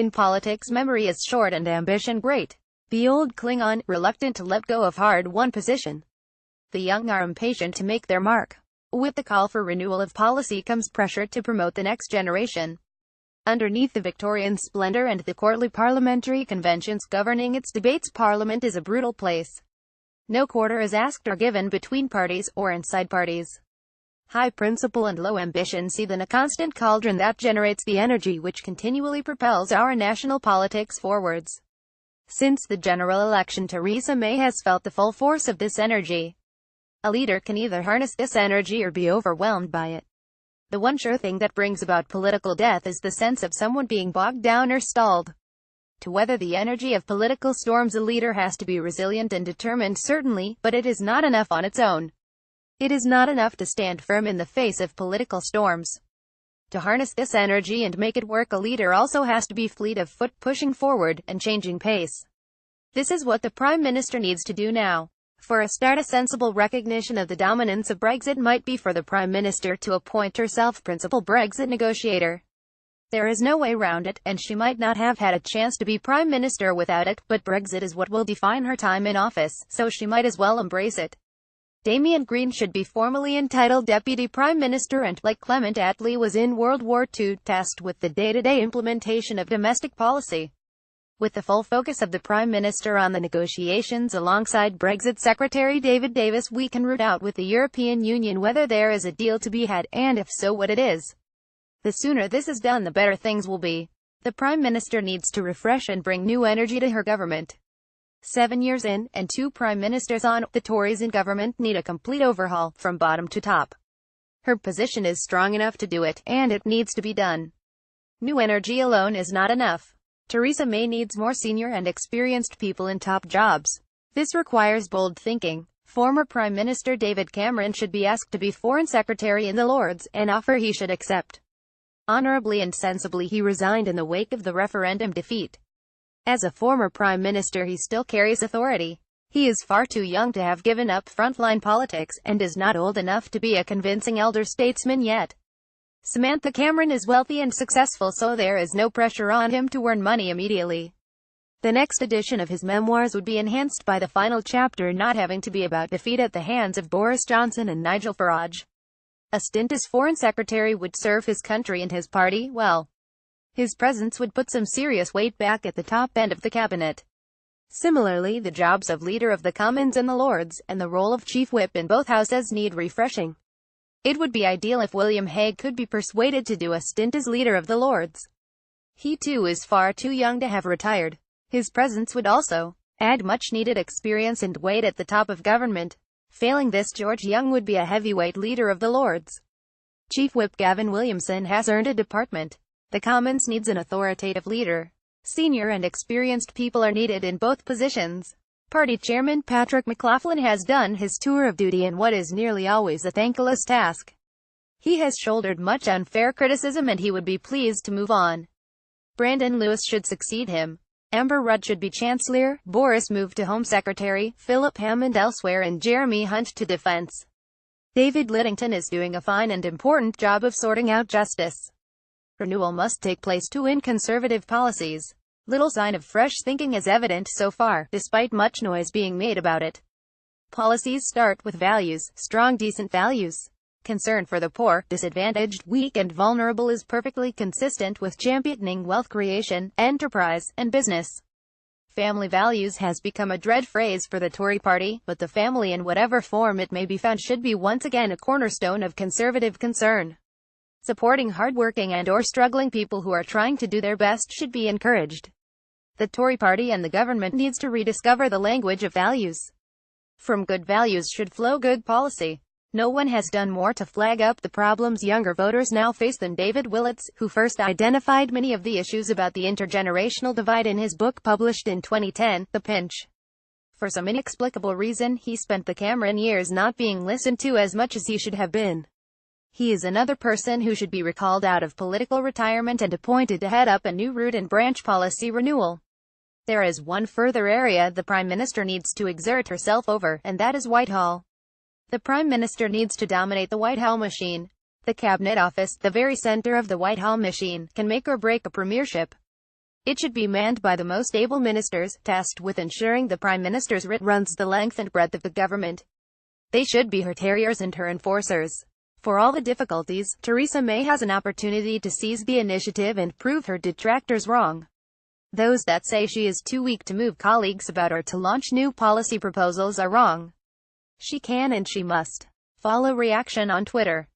In politics, memory is short and ambition great. The old cling on, reluctant to let go of hard-won position. The young are impatient to make their mark. With the call for renewal of policy comes pressure to promote the next generation. Underneath the Victorian splendor and the courtly parliamentary conventions governing its debates, Parliament is a brutal place. No quarter is asked or given between parties, or inside parties. High principle and low ambition seethe in a constant cauldron that generates the energy which continually propels our national politics forwards. Since the general election, Theresa May has felt the full force of this energy. A leader can either harness this energy or be overwhelmed by it. The one sure thing that brings about political death is the sense of someone being bogged down or stalled. To weather the energy of political storms, a leader has to be resilient and determined, certainly, but it is not enough on its own. It is not enough to stand firm in the face of political storms. To harness this energy and make it work, a leader also has to be fleet of foot, pushing forward, and changing pace. This is what the Prime Minister needs to do now. For a start, a sensible recognition of the dominance of Brexit might be for the Prime Minister to appoint herself principal Brexit negotiator. There is no way round it, and she might not have had a chance to be Prime Minister without it, but Brexit is what will define her time in office, so she might as well embrace it. Damian Green should be formally entitled Deputy Prime Minister and, like Clement Attlee was in World War II, tasked with the day-to-day implementation of domestic policy. With the full focus of the Prime Minister on the negotiations alongside Brexit Secretary David Davis, we can root out with the European Union whether there is a deal to be had, and if so, what it is. The sooner this is done, the better things will be. The Prime Minister needs to refresh and bring new energy to her government. 7 years in, and 2 Prime Ministers on, the Tories in government need a complete overhaul, from bottom to top. Her position is strong enough to do it, and it needs to be done. New energy alone is not enough. Theresa May needs more senior and experienced people in top jobs. This requires bold thinking. Former Prime Minister David Cameron should be asked to be Foreign Secretary in the Lords, an offer he should accept. Honorably and sensibly, he resigned in the wake of the referendum defeat. As a former Prime Minister, he still carries authority. He is far too young to have given up frontline politics, and is not old enough to be a convincing elder statesman yet. Samantha Cameron is wealthy and successful, so there is no pressure on him to earn money immediately. The next edition of his memoirs would be enhanced by the final chapter not having to be about defeat at the hands of Boris Johnson and Nigel Farage. A stint as Foreign Secretary would serve his country and his party well. His presence would put some serious weight back at the top end of the cabinet. Similarly, the jobs of Leader of the Commons and the Lords, and the role of Chief Whip in both houses need refreshing. It would be ideal if William Hague could be persuaded to do a stint as Leader of the Lords. He too is far too young to have retired. His presence would also add much-needed experience and weight at the top of government. Failing this, George Young would be a heavyweight Leader of the Lords. Chief Whip Gavin Williamson has earned a department. The Commons needs an authoritative leader. Senior and experienced people are needed in both positions. Party Chairman Patrick McLaughlin has done his tour of duty in what is nearly always a thankless task. He has shouldered much unfair criticism and he would be pleased to move on. Brandon Lewis should succeed him. Amber Rudd should be Chancellor, Boris moved to Home Secretary, Philip Hammond elsewhere, and Jeremy Hunt to Defence. David Lidington is doing a fine and important job of sorting out justice. Renewal must take place too in conservative policies. Little sign of fresh thinking is evident so far, despite much noise being made about it. Policies start with values, strong decent values. Concern for the poor, disadvantaged, weak and vulnerable is perfectly consistent with championing wealth creation, enterprise, and business. Family values has become a dread phrase for the Tory party, but the family in whatever form it may be found should be once again a cornerstone of conservative concern. Supporting hard-working and/or struggling people who are trying to do their best should be encouraged. The Tory party and the government needs to rediscover the language of values. From good values should flow good policy. No one has done more to flag up the problems younger voters now face than David Willetts, who first identified many of the issues about the intergenerational divide in his book published in 2010, The Pinch. For some inexplicable reason, he spent the Cameron years not being listened to as much as he should have been. He is another person who should be recalled out of political retirement and appointed to head up a new root and branch policy renewal. There is one further area the Prime Minister needs to exert herself over, and that is Whitehall. The Prime Minister needs to dominate the Whitehall machine. The Cabinet Office, the very center of the Whitehall machine, can make or break a premiership. It should be manned by the most able ministers, tasked with ensuring the Prime Minister's writ runs the length and breadth of the government. They should be her terriers and her enforcers. For all the difficulties, Theresa May has an opportunity to seize the initiative and prove her detractors wrong. Those that say she is too weak to move colleagues about or to launch new policy proposals are wrong. She can and she must. Follow reaction on Twitter.